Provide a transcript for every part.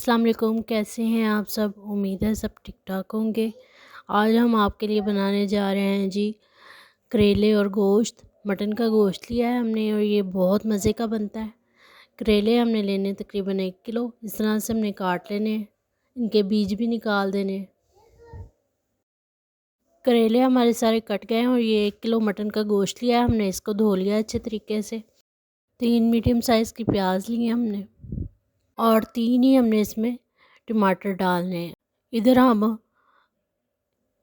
अस्सलाम वालेकुम, कैसे हैं आप सब। उम्मीद है सब ठीक ठाक होंगे। आज हम आपके लिए बनाने जा रहे हैं जी करेले और गोश्त। मटन का गोश्त लिया है हमने और ये बहुत मज़े का बनता है। करेले हमने लेने तकरीबन 1 किलो। इस तरह से हमने काट लेने हैं, इनके बीज भी निकाल देने। करेले हमारे सारे कट गए हैं और ये 1 किलो मटन का गोश्त लिया है हमने, इसको धो लिया अच्छे तरीके से। 3 मीडियम साइज़ की प्याज लिए हमने और 3 ही हमने इसमें टमाटर डालने हैं। इधर हम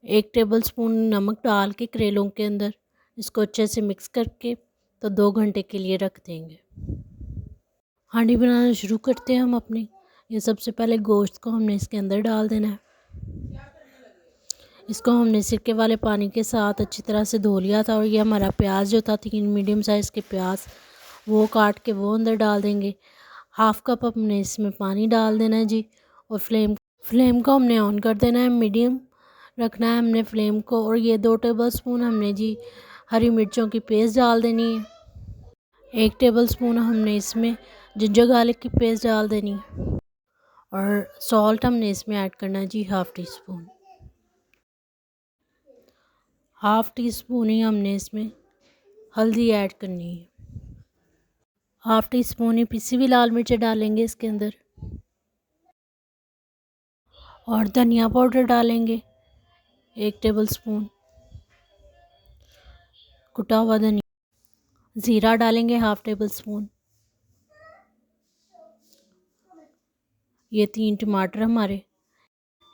1 टेबलस्पून नमक डाल के करेलों के अंदर इसको अच्छे से मिक्स करके तो 2 घंटे के लिए रख देंगे। हांडी बनाना शुरू करते हैं हम अपनी। ये सबसे पहले गोश्त को हमने इसके अंदर डाल देना है। इसको हमने सिरके वाले पानी के साथ अच्छी तरह से धो लिया था और ये हमारा प्याज जो था 3 मीडियम साइज़ के प्याज वो काट के वो अंदर डाल देंगे। हाफ़ कप हमने इसमें पानी डाल देना है जी और फ्लेम को हमने ऑन कर देना है, मीडियम रखना है हमने फ्लेम को। और ये 2 टेबलस्पून हमने जी हरी मिर्चों की पेस्ट डाल देनी है। 1 टेबलस्पून हमने इसमें जिंजर गार्लिक की पेस्ट डाल देनी है और सॉल्ट हमने इसमें ऐड करना है जी हाफ़ टी स्पून ही हमने इसमें हल्दी ऐड करनी है। हाफ़ टी स्पून ही पिसी हुई लाल मिर्च डालेंगे इसके अंदर और धनिया पाउडर डालेंगे 1 टेबलस्पून कुटा हुआ धनिया। ज़ीरा डालेंगे हाफ़ टेबलस्पून। ये 3 टमाटर हमारे,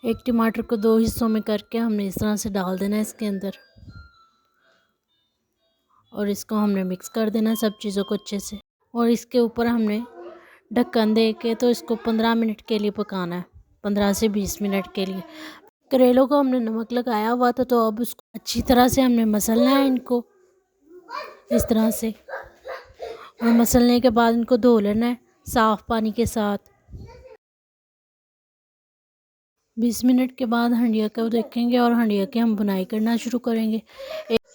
एक टमाटर को 2 हिस्सों में करके हमने इस तरह से डाल देना है इसके अंदर और इसको हमने मिक्स कर देना है सब चीज़ों को अच्छे से। और इसके ऊपर हमने ढक्कन दे के तो इसको 15 मिनट के लिए पकाना है, 15 से 20 मिनट के लिए। करेलों को हमने नमक लगाया हुआ था तो अब उसको अच्छी तरह से हमने मसलना है इनको इस तरह से। और मसलने के बाद इनको धो लेना है साफ़ पानी के साथ। 20 मिनट के बाद हंडिया को देखेंगे और हंडिया की हम बुनाई करना शुरू करेंगे।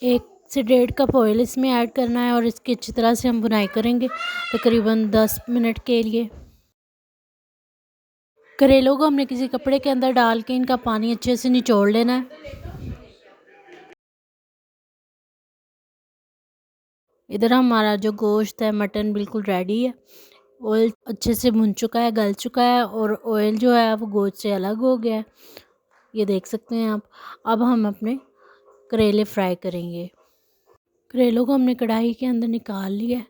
1 से 1.5 कप ऑयल इसमें ऐड करना है और इसकी अच्छी तरह से हम बुनाई करेंगे तकरीबन 10 मिनट के लिए। करेलों को हमने किसी कपड़े के अंदर डाल के इनका पानी अच्छे से निचोड़ लेना है। इधर हमारा जो गोश्त है मटन बिल्कुल रेडी है। ऑयल अच्छे से भुन चुका है, गल चुका है और ऑयल जो है वो गोश्त से अलग हो गया है, ये देख सकते हैं आप। अब हम अपने करेले फ्राई करेंगे। करेलों को हमने कढ़ाई के अंदर निकाल लिया है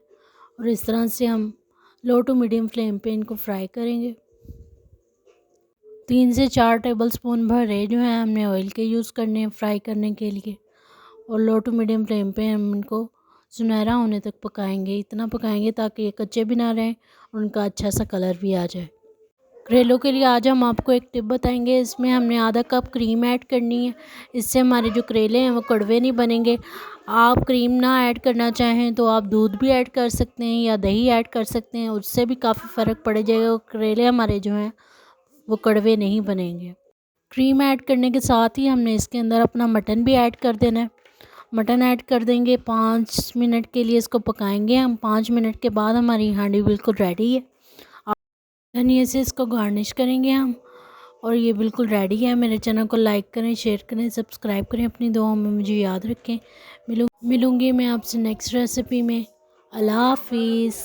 और इस तरह से हम लो टू मीडियम फ्लेम पे इनको फ्राई करेंगे। 3 से 4 टेबलस्पून भरे जो है हमने ऑयल के यूज़ करने हैं फ्राई करने के लिए और लो टू मीडियम फ्लेम पे हम इनको सुनहरा होने तक पकाएंगे। इतना पकाएंगे ताकि ये कच्चे भी ना रहें और उनका अच्छा सा कलर भी आ जाए। करेलों के लिए आज हम आपको एक टिप बताएंगे। इसमें हमने आधा कप क्रीम ऐड करनी है, इससे हमारे जो करेले हैं वो कड़वे नहीं बनेंगे। आप क्रीम ना ऐड करना चाहें तो आप दूध भी ऐड कर सकते हैं या दही ऐड कर सकते हैं, उससे भी काफ़ी फ़र्क पड़ जाएगा। करेले हमारे जो हैं वो कड़वे नहीं बनेंगे। क्रीम ऐड करने के साथ ही हमने इसके अंदर अपना मटन भी ऐड कर देना है। मटन ऐड कर देंगे, 5 मिनट के लिए इसको पकाएंगे हम। 5 मिनट के बाद हमारी हांडी बिल्कुल रेडी है। धनिया से इसको गार्निश करेंगे हम और ये बिल्कुल रेडी है। मेरे चैनल को लाइक करें, शेयर करें, सब्सक्राइब करें। अपनी दुआओं में मुझे याद रखें। मिलूँगी मैं आपसे नेक्स्ट रेसिपी में। अल्लाह हाफिज़।